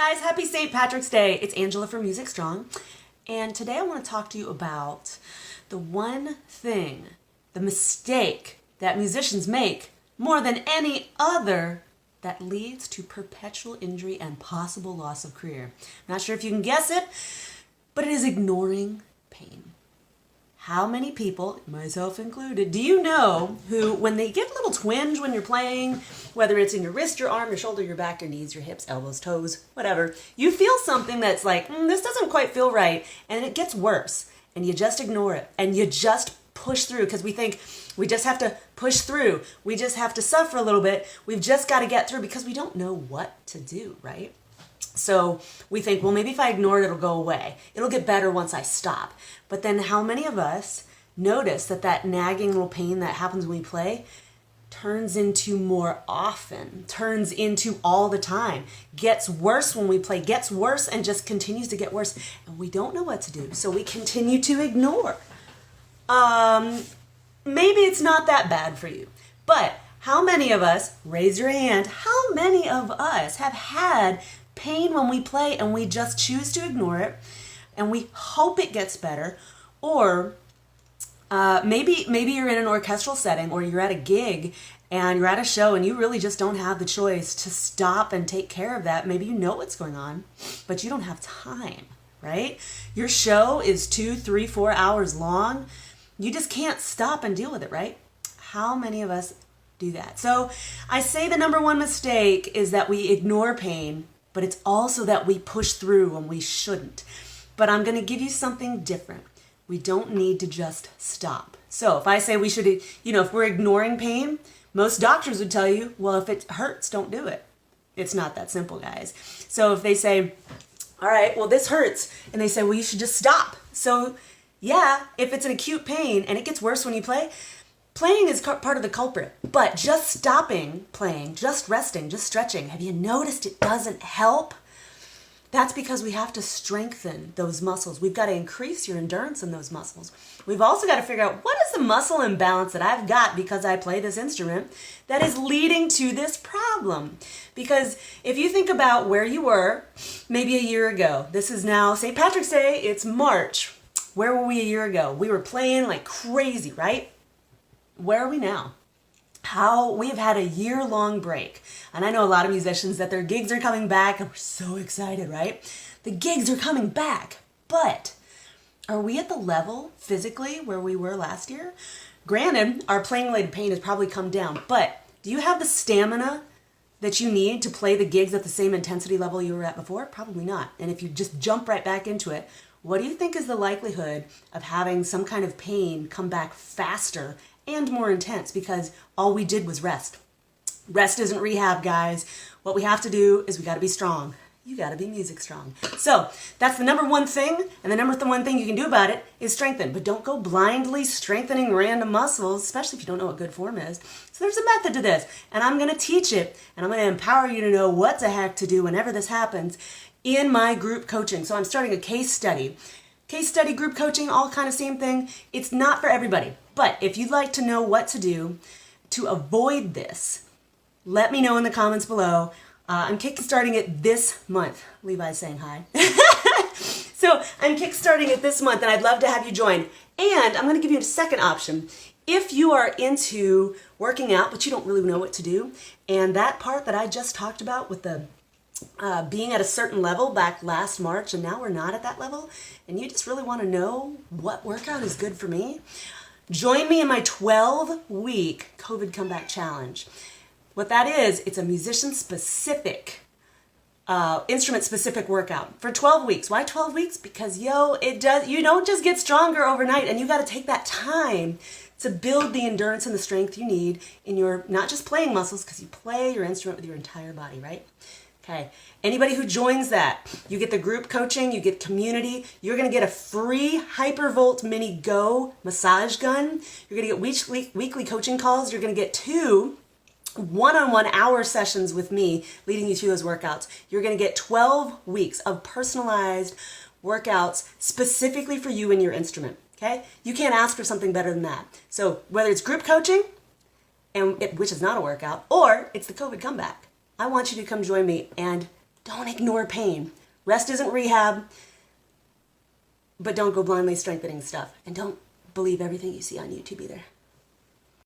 Guys, happy St. Patrick's Day. It's Angela from Music Strong, and today I want to talk to you about the one thing, the mistake that musicians make more than any other that leads to perpetual injury and possible loss of career. I'm not sure if you can guess it, but it is ignoring pain. How many people, myself included, do you know who, when they get a little twinge when you're playing, whether it's in your wrist, your arm, your shoulder, your back, your knees, your hips, elbows, toes, whatever, you feel something that's like, this doesn't quite feel right, and it gets worse, and you just ignore it, and you just push through, because we think we just have to push through, we just have to suffer a little bit, we've just got to get through, because we don't know what to do, right? So we think, well, maybe if I ignore it, it'll go away. It'll get better once I stop. But then how many of us notice that nagging little pain that happens when we play turns into more often, turns into all the time, gets worse when we play, gets worse and just continues to get worse. And we don't know what to do. So we continue to ignore. Maybe it's not that bad for you. But how many of us, raise your hand, how many of us have had pain when we play and we just choose to ignore it and we hope it gets better? Or maybe you're in an orchestral setting or you're at a gig and you're at a show and you really just don't have the choice to stop and take care of that. Maybe you know what's going on, but you don't have time, right? Your show is 2, 3, 4 hours long. You just can't stop and deal with it, right? How many of us do that? So I say the number one mistake is that we ignore pain, but it's also that we push through when we shouldn't. But I'm going to give you something different. We don't need to just stop. So if I say we should, if we're ignoring pain, most doctors would tell you, well, if it hurts, don't do it. It's not that simple, guys. So if they say, all right, well, this hurts, and they say, well, you should just stop. So yeah, if it's an acute pain and it gets worse when you play, playing is part of the culprit, but just stopping playing, just resting, just stretching, have you noticed it doesn't help? That's because we have to strengthen those muscles. We've got to increase your endurance in those muscles. We've also got to figure out what is the muscle imbalance that I've got because I play this instrument that is leading to this problem. Because if you think about where you were maybe a year ago, this is now St. Patrick's Day, it's March. Where were we a year ago? We were playing like crazy, right? Where are we now? We have had a year-long break. And I know a lot of musicians that their gigs are coming back and we're so excited, right? The gigs are coming back. But are we at the level physically where we were last year? Granted, our playing-related pain has probably come down, but do you have the stamina that you need to play the gigs at the same intensity level you were at before? Probably not. And if you just jump right back into it, what do you think is the likelihood of having some kind of pain come back faster and more intense because all we did was rest? Rest isn't rehab, guys. What we have to do is we got to be strong. You got to be music strong. So that's the number one thing, and the number one thing you can do about it is strengthen. But don't go blindly strengthening random muscles, especially if you don't know what good form is. So there's a method to this, and I'm going to teach it, and I'm going to empower you to know what the heck to do whenever this happens in my group coaching. So I'm starting a case study. Case study, group coaching, all kind of same thing. It's not for everybody. But if you'd like to know what to do to avoid this, let me know in the comments below. I'm kickstarting it this month. Levi's saying hi. So I'm kickstarting it this month, and I'd love to have you join. And I'm going to give you a second option. If you are into working out, but you don't really know what to do, and that part that I just talked about with the being at a certain level back last March, and now we're not at that level, and you just really want to know what workout is good for me, join me in my 12-week COVID Comeback Challenge. What that is, it's a musician-specific, instrument-specific workout for 12 weeks. Why 12 weeks? Because, you don't just get stronger overnight, and you got to take that time to build the endurance and the strength you need in your, not just playing muscles, because you play your instrument with your entire body, right? Okay, anybody who joins that, you get the group coaching, you get community, you're going to get a free Hypervolt Mini Go massage gun, you're going to get weekly coaching calls, you're going to get 2 one-on-one hour sessions with me leading you through those workouts. You're going to get 12 weeks of personalized workouts specifically for you and your instrument, okay? You can't ask for something better than that. So whether it's group coaching, which is not a workout, or it's the COVID comeback, I want you to come join me and Don't ignore pain. Rest isn't rehab, but don't go blindly strengthening stuff. And don't believe everything you see on YouTube either.